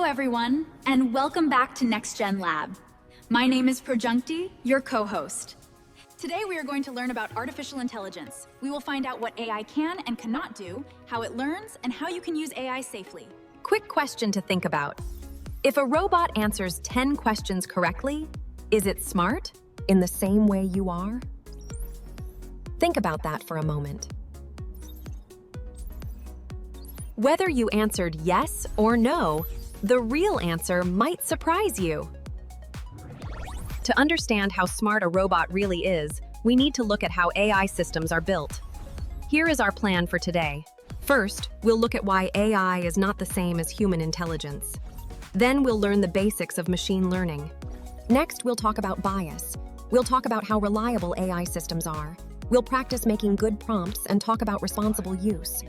everyone, and welcome back to NextGen Lab. My name is Prajunkti, your co-host. Today we are going to learn about artificial intelligence. We will find out what AI can and cannot do, how it learns, and how you can use AI safely. Quick question to think about. If a robot answers 10 questions correctly, is it smart in the same way you are? Think about that for a moment. Whether you answered yes or no, the real answer might surprise you. To understand how smart a robot really is, we need to look at how AI systems are built. Here is our plan for today. First, we'll look at why AI is not the same as human intelligence. Then we'll learn the basics of machine learning. Next, we'll talk about bias. We'll talk about how reliable AI systems are. We'll practice making good prompts and talk about responsible use.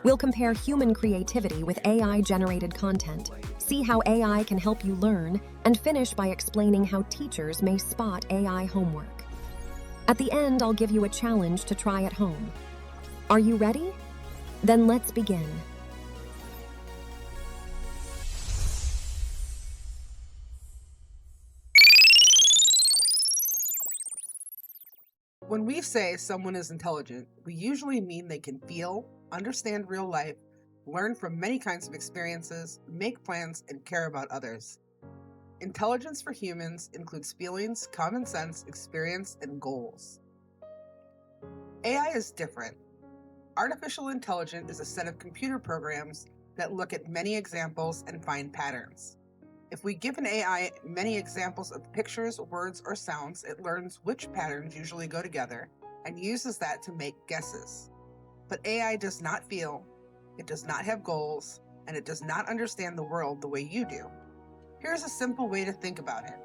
We'll compare human creativity with AI-generated content, see how AI can help you learn, and finish by explaining how teachers may spot AI homework. At the end, I'll give you a challenge to try at home. Are you ready? Then let's begin. When we say someone is intelligent, we usually mean they can feel, understand real life, learn from many kinds of experiences, make plans, and care about others. Intelligence for humans includes feelings, common sense, experience, and goals. AI is different. Artificial intelligence is a set of computer programs that look at many examples and find patterns. If we give an AI many examples of pictures, words, or sounds, it learns which patterns usually go together and uses that to make guesses. But AI does not feel, it does not have goals, and it does not understand the world the way you do. Here's a simple way to think about it.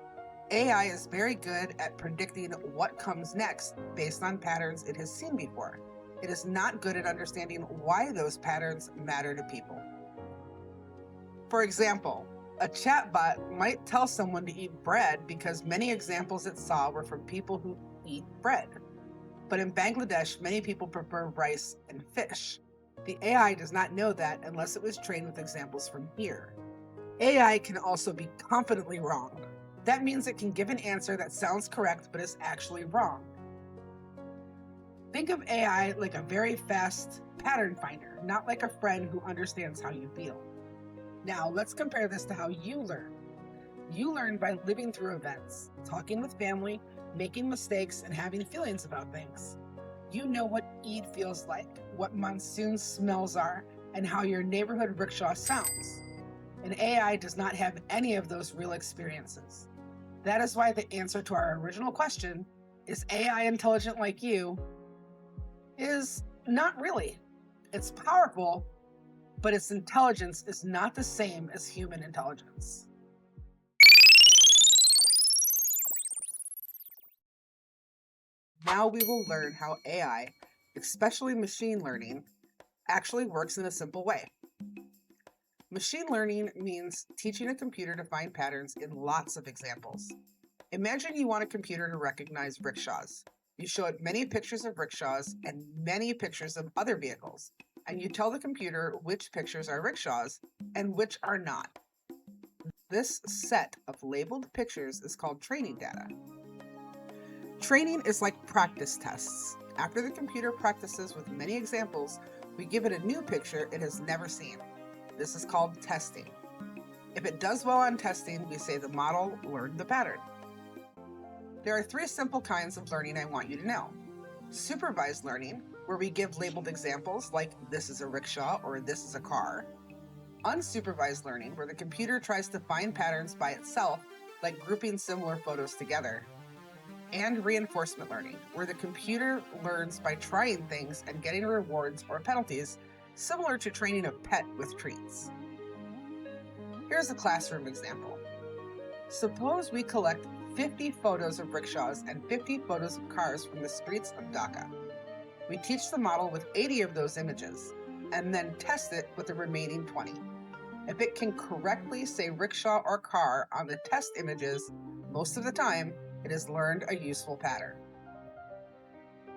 AI is very good at predicting what comes next based on patterns it has seen before. It is not good at understanding why those patterns matter to people. For example, a chatbot might tell someone to eat bread because many examples it saw were from people who eat bread. But in Bangladesh, many people prefer rice and fish. The AI does not know that unless it was trained with examples from here. AI can also be confidently wrong. That means it can give an answer that sounds correct but is actually wrong. Think of AI like a very fast pattern finder, not like a friend who understands how you feel. Now, let's compare this to how you learn. You learn by living through events, talking with family, making mistakes, and having feelings about things. You know what Eid feels like, what monsoon smells are, and how your neighborhood rickshaw sounds. An AI does not have any of those real experiences. That is why the answer to our original question, is AI intelligent like you, is not really. It's powerful, but its intelligence is not the same as human intelligence. Now we will learn how AI, especially machine learning, actually works in a simple way. Machine learning means teaching a computer to find patterns in lots of examples. Imagine you want a computer to recognize rickshaws. You show it many pictures of rickshaws and many pictures of other vehicles, and you tell the computer which pictures are rickshaws and which are not. This set of labeled pictures is called training data. Training is like practice tests. After the computer practices with many examples, we give it a new picture it has never seen. This is called testing. If it does well on testing, we say the model learned the pattern. There are three simple kinds of learning I want you to know. Supervised learning, where we give labeled examples like this is a rickshaw or this is a car. Unsupervised learning, where the computer tries to find patterns by itself, like grouping similar photos together. And reinforcement learning, where the computer learns by trying things and getting rewards or penalties, similar to training a pet with treats. Here's a classroom example. Suppose we collect 50 photos of rickshaws and 50 photos of cars from the streets of Dhaka. We teach the model with 80 of those images, and then test it with the remaining 20. If it can correctly say rickshaw or car on the test images, most of the time, it has learned a useful pattern.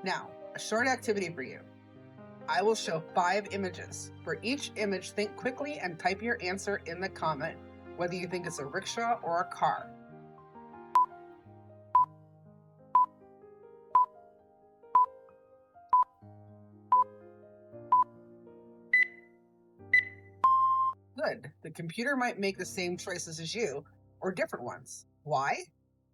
Now, a short activity for you. I will show 5 images. For each image, think quickly and type your answer in the comment whether you think it's a rickshaw or a car. Good. The computer might make the same choices as you, or different ones. Why?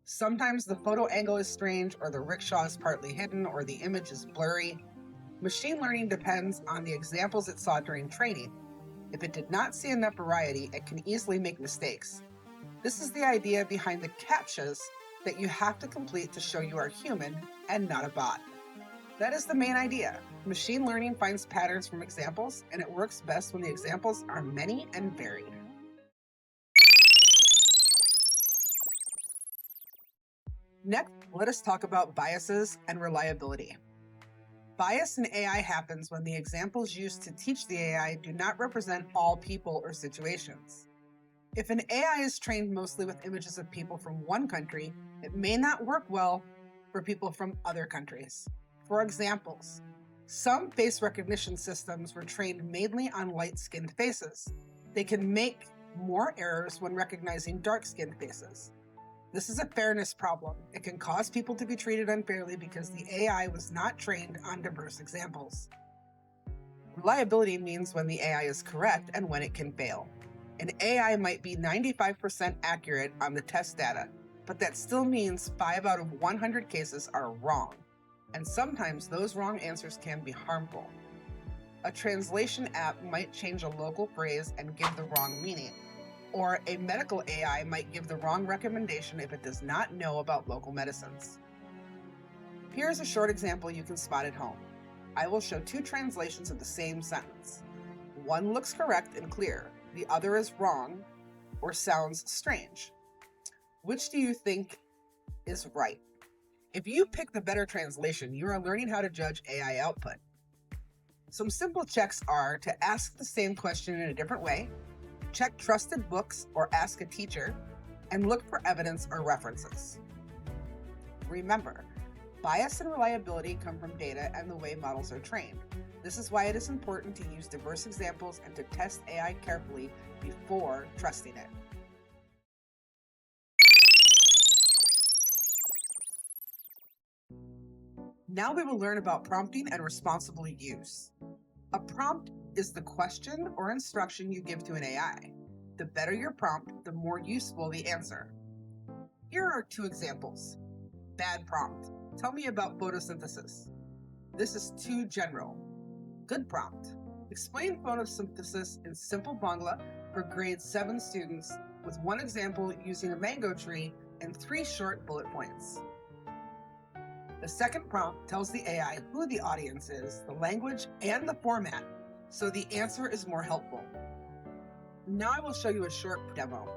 Sometimes the photo angle is strange, or the rickshaw is partly hidden, or the image is blurry. Machine learning depends on the examples it saw during training. If it did not see enough variety, it can easily make mistakes. This is the idea behind the CAPTCHAs that you have to complete to show you are human and not a bot. That is the main idea. Machine learning finds patterns from examples, and it works best when the examples are many and varied. Next, let us talk about biases and reliability. Bias in AI happens when the examples used to teach the AI do not represent all people or situations. If an AI is trained mostly with images of people from one country, it may not work well for people from other countries. For examples, some face recognition systems were trained mainly on light-skinned faces. They can make more errors when recognizing dark-skinned faces. This is a fairness problem. It can cause people to be treated unfairly because the AI was not trained on diverse examples. Reliability means when the AI is correct and when it can fail. An AI might be 95% accurate on the test data, but that still means 5 out of 100 cases are wrong. And sometimes those wrong answers can be harmful. A translation app might change a local phrase and give the wrong meaning, or a medical AI might give the wrong recommendation if it does not know about local medicines. Here's a short example you can spot at home. I will show 2 translations of the same sentence. One looks correct and clear, the other is wrong or sounds strange. Which do you think is right? If you pick the better translation, you are learning how to judge AI output. Some simple checks are to ask the same question in a different way, check trusted books or ask a teacher, and look for evidence or references. Remember, bias and reliability come from data and the way models are trained. This is why it is important to use diverse examples and to test AI carefully before trusting it. Now we will learn about prompting and responsible use. A prompt is the question or instruction you give to an AI. The better your prompt, the more useful the answer. Here are 2 examples. Bad prompt. Tell me about photosynthesis. This is too general. Good prompt. Explain photosynthesis in simple Bangla for grade 7 students with 1 example using a mango tree and 3 short bullet points. The second prompt tells the AI who the audience is, the language, and the format, so the answer is more helpful. Now I will show you a short demo.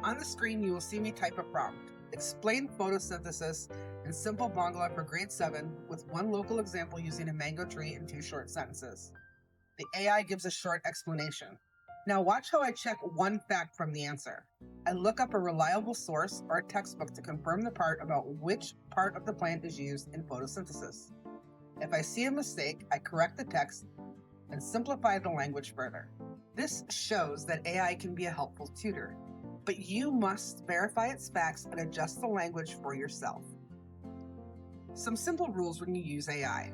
On the screen, you will see me type a prompt. Explain photosynthesis in simple Bangla for grade 7 with 1 local example using a mango tree and 2 short sentences. The AI gives a short explanation. Now watch how I check 1 fact from the answer. I look up a reliable source or a textbook to confirm the part about which part of the plant is used in photosynthesis. If I see a mistake, I correct the text and simplify the language further. This shows that AI can be a helpful tutor, but you must verify its facts and adjust the language for yourself. Some simple rules when you use AI.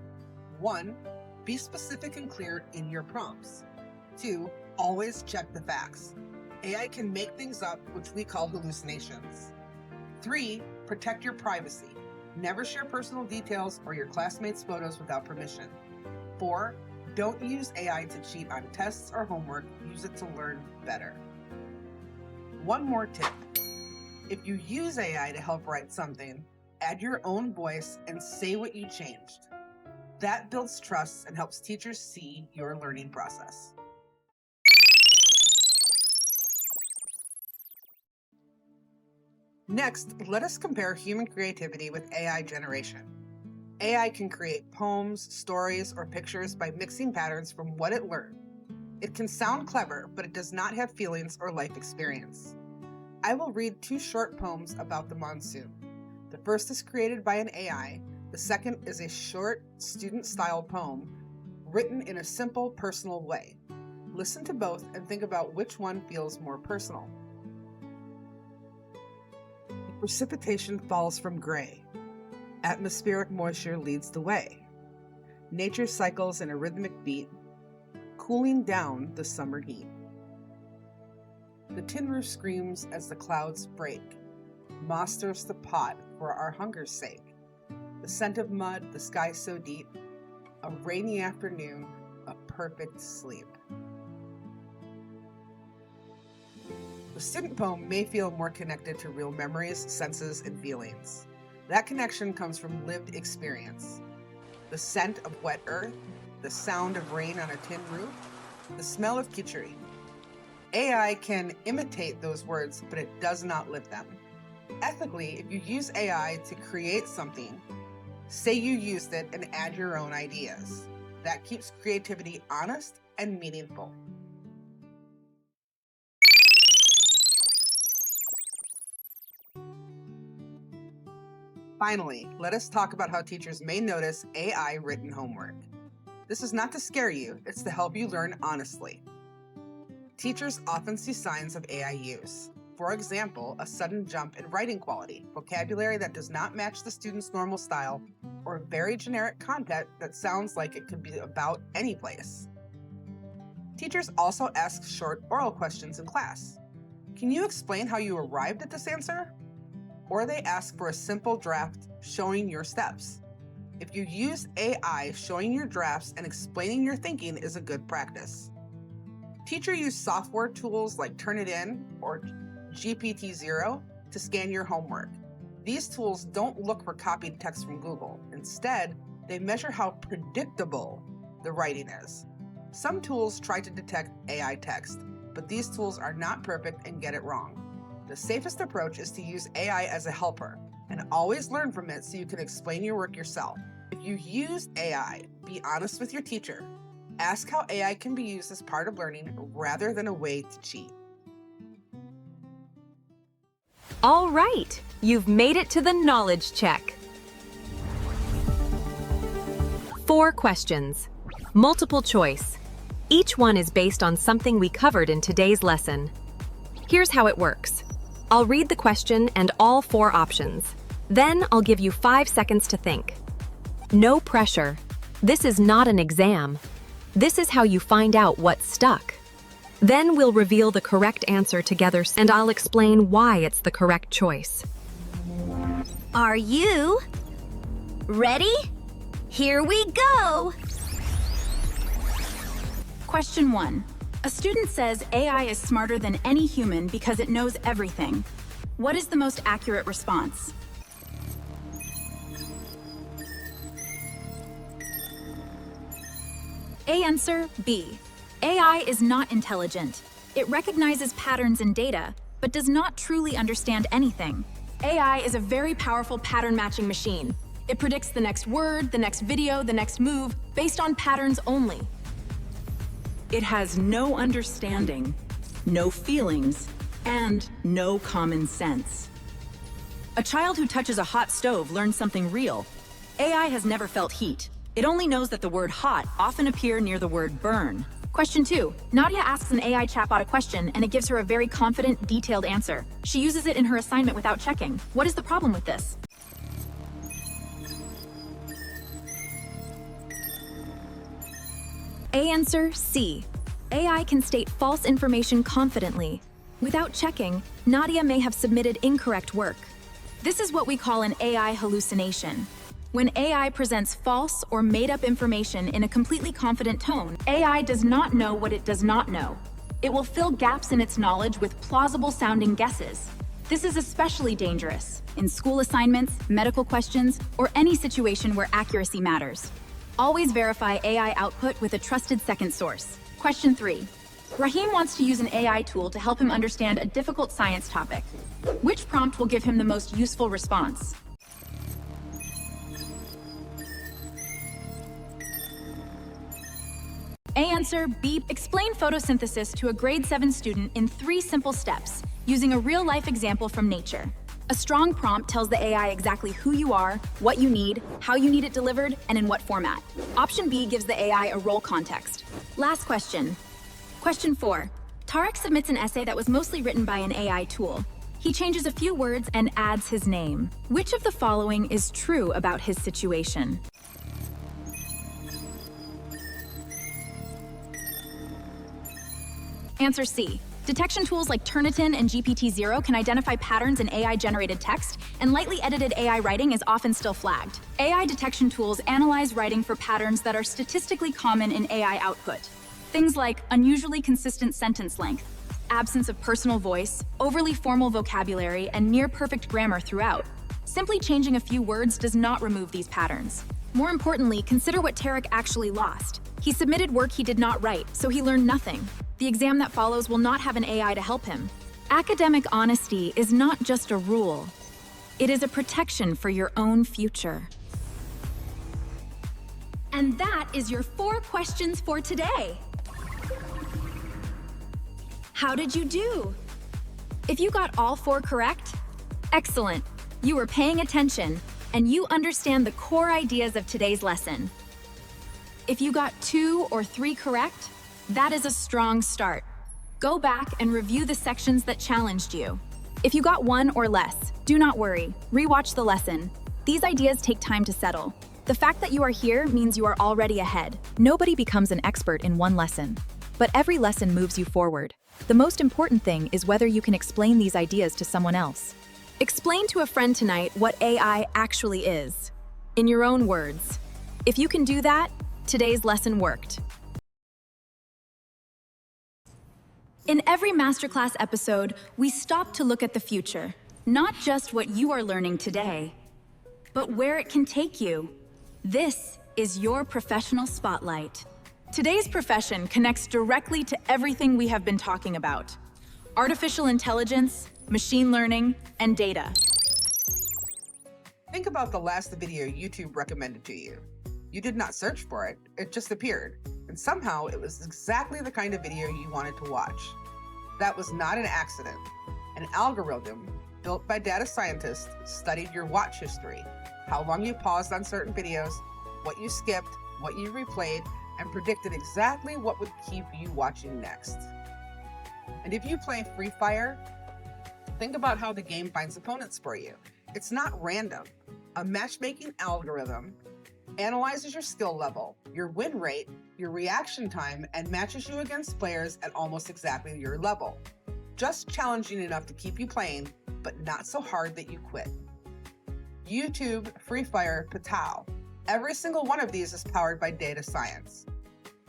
1. Be specific and clear in your prompts. 2. Always check the facts. AI can make things up, which we call hallucinations. 3. Protect your privacy. Never share personal details or your classmates' photos without permission. 4. Don't use AI to cheat on tests or homework. Use it to learn better. 1 more tip. If you use AI to help write something, add your own voice and say what you changed. That builds trust and helps teachers see your learning process. Next, let us compare human creativity with AI generation. AI can create poems, stories, or pictures by mixing patterns from what it learned. It can sound clever, but it does not have feelings or life experience. I will read 2 short poems about the monsoon. The first is created by an AI. The second is a short, student-style poem written in a simple, personal way. Listen to both and think about which one feels more personal. Precipitation falls from gray. Atmospheric moisture leads the way. Nature cycles in a rhythmic beat, cooling down the summer heat. The tin roof screams as the clouds break. Moss stirs the pot for our hunger's sake. The scent of mud, the sky so deep. A rainy afternoon, a perfect sleep. The student poem may feel more connected to real memories, senses, and feelings. That connection comes from lived experience. The scent of wet earth, the sound of rain on a tin roof, the smell of kitchery. AI can imitate those words, but it does not live them. Ethically, if you use AI to create something, say you used it and add your own ideas. That keeps creativity honest and meaningful. Finally, let us talk about how teachers may notice AI written homework. This is not to scare you, it's to help you learn honestly. Teachers often see signs of AI use. For example, a sudden jump in writing quality, vocabulary that does not match the student's normal style, or very generic content that sounds like it could be about any place. Teachers also ask short oral questions in class. Can you explain how you arrived at this answer? Or they ask for a simple draft showing your steps. If you use AI, showing your drafts and explaining your thinking is a good practice. Teacher use software tools like Turnitin or GPT-0 to scan your homework. These tools don't look for copied text from Google. Instead, they measure how predictable the writing is. Some tools try to detect AI text, but these tools are not perfect and get it wrong. The safest approach is to use AI as a helper and always learn from it so you can explain your work yourself. If you use AI, be honest with your teacher. Ask how AI can be used as part of learning rather than a way to cheat. All right, you've made it to the knowledge check. 4 questions, multiple choice. Each one is based on something we covered in today's lesson. Here's how it works. I'll read the question and all 4 options. Then I'll give you 5 seconds to think. No pressure. This is not an exam. This is how you find out what's stuck. Then we'll reveal the correct answer together and I'll explain why it's the correct choice. Are you ready? Here we go! Question 1. A student says AI is smarter than any human because it knows everything. What is the most accurate response? A answer, B. AI is not intelligent. It recognizes patterns in data, but does not truly understand anything. AI is a very powerful pattern matching machine. It predicts the next word, the next video, the next move, based on patterns only. It has no understanding, no feelings, and no common sense. A child who touches a hot stove learns something real. AI has never felt heat. It only knows that the word hot often appears near the word burn. Question 2. Nadia asks an AI chatbot a question and it gives her a very confident, detailed answer. She uses it in her assignment without checking. What is the problem with this? A answer, C. AI can state false information confidently. Without checking, Nadia may have submitted incorrect work. This is what we call an AI hallucination. When AI presents false or made-up information in a completely confident tone, AI does not know what it does not know. It will fill gaps in its knowledge with plausible-sounding guesses. This is especially dangerous in school assignments, medical questions, or any situation where accuracy matters. Always verify AI output with a trusted second source. Question 3. Rahim wants to use an AI tool to help him understand a difficult science topic. Which prompt will give him the most useful response? A answer, B. Explain photosynthesis to a grade 7 student in 3 simple steps, using a real-life example from nature. A strong prompt tells the AI exactly who you are, what you need, how you need it delivered, and in what format. Option B gives the AI a role context. Last question. Question 4. Tarek submits an essay that was mostly written by an AI tool. He changes a few words and adds his name. Which of the following is true about his situation? Answer C. Detection tools like Turnitin and GPT-0 can identify patterns in AI-generated text, and lightly edited AI writing is often still flagged. AI detection tools analyze writing for patterns that are statistically common in AI output. Things like unusually consistent sentence length, absence of personal voice, overly formal vocabulary, and near-perfect grammar throughout. Simply changing a few words does not remove these patterns. More importantly, consider what Tarek actually lost. He submitted work he did not write, so he learned nothing. The exam that follows will not have an AI to help him. Academic honesty is not just a rule. It is a protection for your own future. And that is your 4 questions for today. How did you do? If you got all 4 correct, excellent. You were paying attention, and you understand the core ideas of today's lesson. If you got 2 or 3 correct, that is a strong start. Go back and review the sections that challenged you. If you got 1 or less, do not worry. Rewatch the lesson. These ideas take time to settle. The fact that you are here means you are already ahead. Nobody becomes an expert in one lesson, but every lesson moves you forward. The most important thing is whether you can explain these ideas to someone else. Explain to a friend tonight what AI actually is, in your own words. If you can do that, today's lesson worked. In every Masterclass episode, we stop to look at the future, not just what you are learning today, but where it can take you. This is your professional spotlight. Today's profession connects directly to everything we have been talking about: artificial intelligence, machine learning, and data. Think about the last video YouTube recommended to you. You did not search for it, it just appeared. And somehow it was exactly the kind of video you wanted to watch. That was not an accident. An algorithm built by data scientists studied your watch history, how long you paused on certain videos, what you skipped, what you replayed, and predicted exactly what would keep you watching next. And if you play Free Fire, think about how the game finds opponents for you. It's not random. A matchmaking algorithm analyzes your skill level, your win rate, your reaction time, and matches you against players at almost exactly your level. Just challenging enough to keep you playing, but not so hard that you quit. YouTube, Free Fire, Patao. Every single one of these is powered by data science,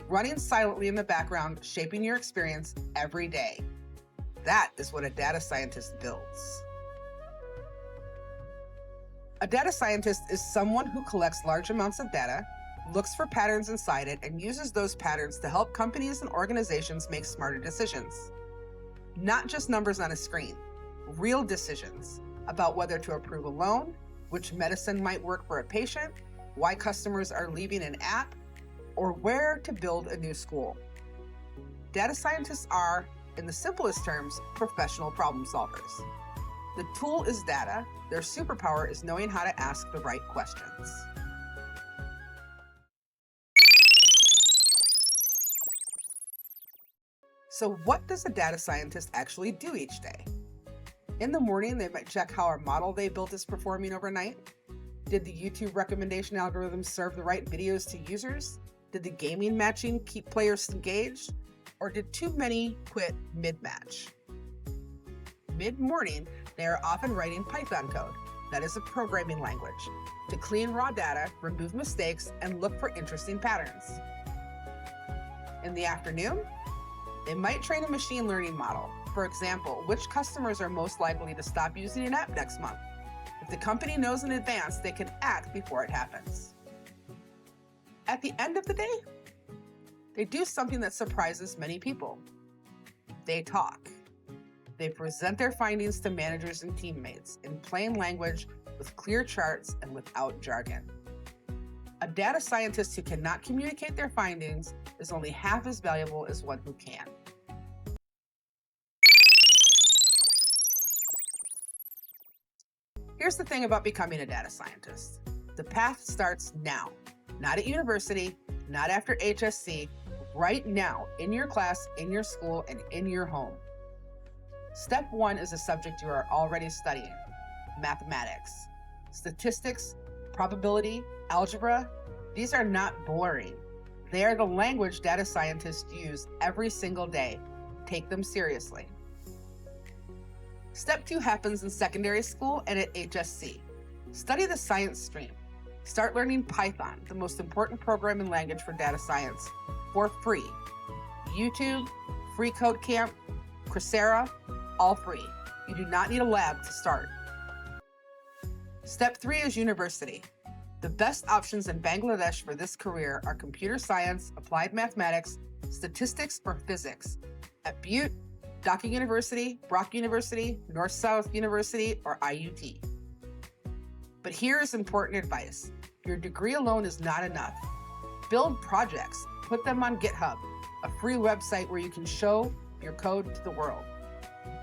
running silently in the background, shaping your experience every day. That is what a data scientist builds. A data scientist is someone who collects large amounts of data, looks for patterns inside it, and uses those patterns to help companies and organizations make smarter decisions. Not just numbers on a screen, real decisions about whether to approve a loan, which medicine might work for a patient, why customers are leaving an app, or where to build a new school. Data scientists are, in the simplest terms, professional problem solvers. The tool is data. Their superpower is knowing how to ask the right questions. So what does a data scientist actually do each day? In the morning, they might check how a model they built is performing overnight. Did the YouTube recommendation algorithm serve the right videos to users? Did the gaming matching keep players engaged? Or did too many quit mid-match? Mid-morning, they are often writing Python code, that is a programming language, to clean raw data, remove mistakes, and look for interesting patterns. In the afternoon, they might train a machine learning model. For example, which customers are most likely to stop using an app next month? If the company knows in advance, they can act before it happens. At the end of the day, they do something that surprises many people. They talk. They present their findings to managers and teammates in plain language, with clear charts and without jargon. A data scientist who cannot communicate their findings is only half as valuable as one who can. Here's the thing about becoming a data scientist. The path starts now, not at university, not after HSC, right now, in your class, in your school, and in your home. Step 1 is a subject you are already studying: mathematics. Statistics, probability, algebra, these are not boring. They are the language data scientists use every single day. Take them seriously. Step 2 happens in secondary school and at HSC. Study the science stream. Start learning Python, the most important programming language for data science, for free. YouTube, Free Code Camp, Coursera, all free. You do not need a lab to start. Step 3 is university. The best options in Bangladesh for this career are computer science, applied mathematics, statistics, or physics at Butte, Dhaka University, Brock University, North-South University, or IUT. But here is important advice. Your degree alone is not enough. Build projects, put them on GitHub, a free website where you can show your code to the world.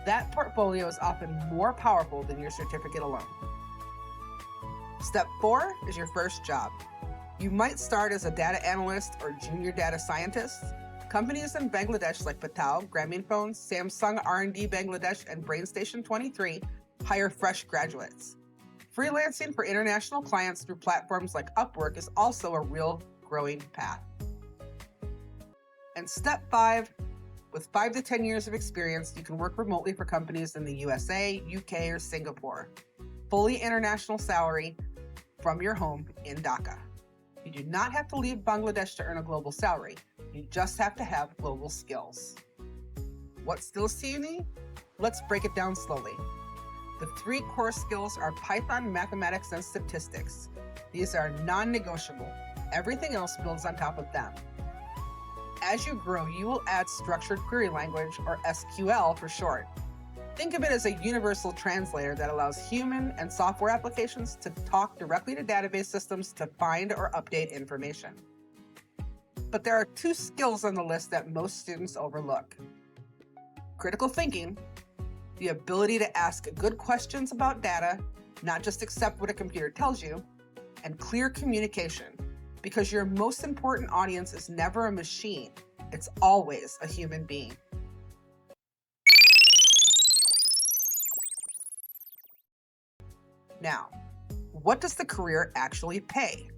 That portfolio is often more powerful than your certificate alone. Step 4 is your first job. You might start as a data analyst or junior data scientist. Companies in Bangladesh like Patal, Grameenphone, Samsung R&D Bangladesh, and BrainStation 23 hire fresh graduates. Freelancing for international clients through platforms like Upwork is also a real growing path. And step 5, with 5 to 10 years of experience, you can work remotely for companies in the USA, UK, or Singapore. Fully international salary from your home in Dhaka. You do not have to leave Bangladesh to earn a global salary. You just have to have global skills. What skills do you need? Let's break it down slowly. The 3 core skills are Python, mathematics, and statistics. These are non-negotiable. Everything else builds on top of them. As you grow, you will add structured query language, or SQL for short. Think of it as a universal translator that allows human and software applications to talk directly to database systems to find or update information. But there are 2 skills on the list that most students overlook. Critical thinking, the ability to ask good questions about data, not just accept what a computer tells you, and clear communication, because your most important audience is never a machine, it's always a human being. Now, what does the career actually pay?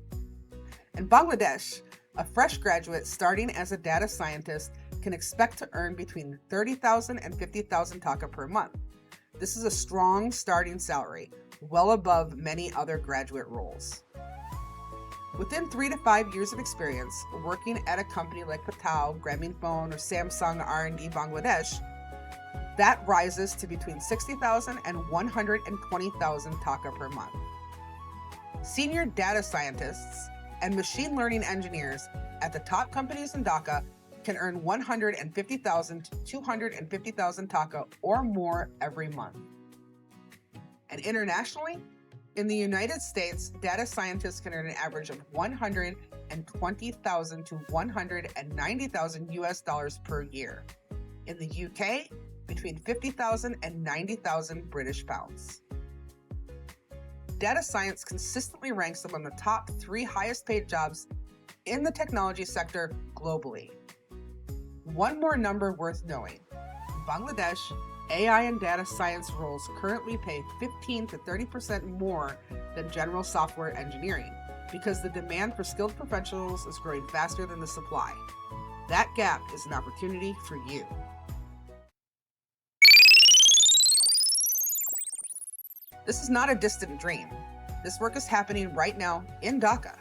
In Bangladesh, a fresh graduate starting as a data scientist can expect to earn between 30,000 and 50,000 taka per month. This is a strong starting salary, well above many other graduate roles. Within 3 to 5 years of experience, working at a company like Patal, Grameenphone, or Samsung R&D Bangladesh, that rises to between 60,000 and 120,000 taka per month. Senior data scientists and machine learning engineers at the top companies in Dhaka can earn 150,000 to 250,000 taka or more every month. And internationally, in the United States, data scientists can earn an average of 120,000 to 190,000 US dollars per year. In the UK, between 50,000 and 90,000 British pounds. Data science consistently ranks among the top 3 highest paid jobs in the technology sector globally. One more number worth knowing. In Bangladesh, AI and data science roles currently pay 15 to 30% more than general software engineering because the demand for skilled professionals is growing faster than the supply. That gap is an opportunity for you. This is not a distant dream. This work is happening right now in Dhaka.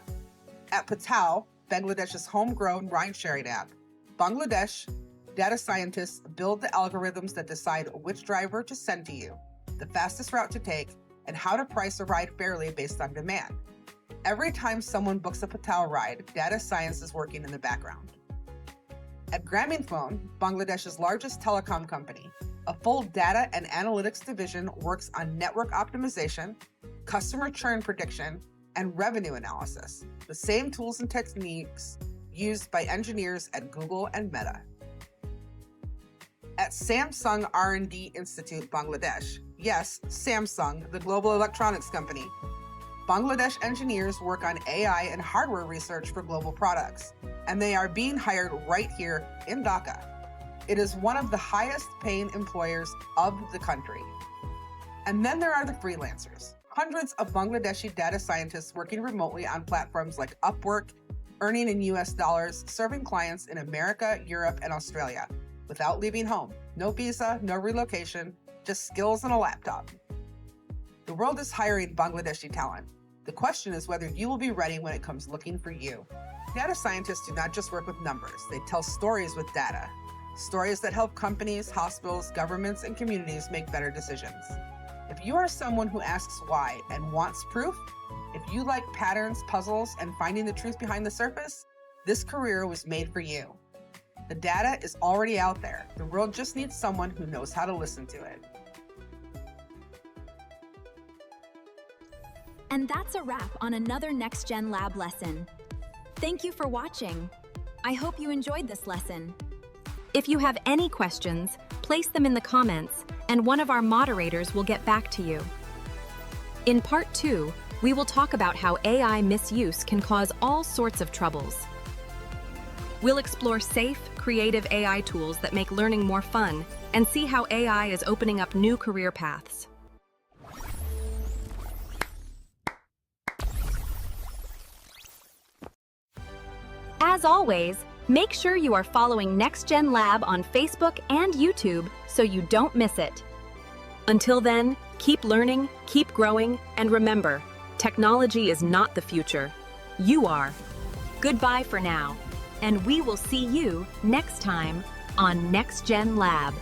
At Patal, Bangladesh's homegrown ride-sharing app, Bangladesh data scientists build the algorithms that decide which driver to send to you, the fastest route to take, and how to price a ride fairly based on demand. Every time someone books a Patal ride, data science is working in the background. At Grameenphone, Bangladesh's largest telecom company, a full data and analytics division works on network optimization, customer churn prediction, and revenue analysis, the same tools and techniques used by engineers at Google and Meta. At Samsung R&D Institute, Bangladesh, yes, Samsung, the global electronics company, Bangladesh engineers work on AI and hardware research for global products, and they are being hired right here in Dhaka. It is one of the highest paying employers of the country. And then there are the freelancers. Hundreds of Bangladeshi data scientists working remotely on platforms like Upwork, earning in US dollars, serving clients in America, Europe, and Australia without leaving home. No visa, no relocation, just skills and a laptop. The world is hiring Bangladeshi talent. The question is whether you will be ready when it comes looking for you. Data scientists do not just work with numbers, they tell stories with data. Stories that help companies, hospitals, governments, and communities make better decisions. If you are someone who asks why and wants proof, if you like patterns, puzzles, and finding the truth behind the surface, this career was made for you. The data is already out there. The world just needs someone who knows how to listen to it. And that's a wrap on another NextGen Lab lesson. Thank you for watching. I hope you enjoyed this lesson. If you have any questions, place them in the comments, and one of our moderators will get back to you. In Part 2, we will talk about how AI misuse can cause all sorts of troubles. We'll explore safe, creative AI tools that make learning more fun and see how AI is opening up new career paths. As always, make sure you are following NextGen Lab on Facebook and YouTube so you don't miss it. Until then, keep learning, keep growing, and remember, technology is not the future. You are. Goodbye for now, and we will see you next time on NextGen Lab.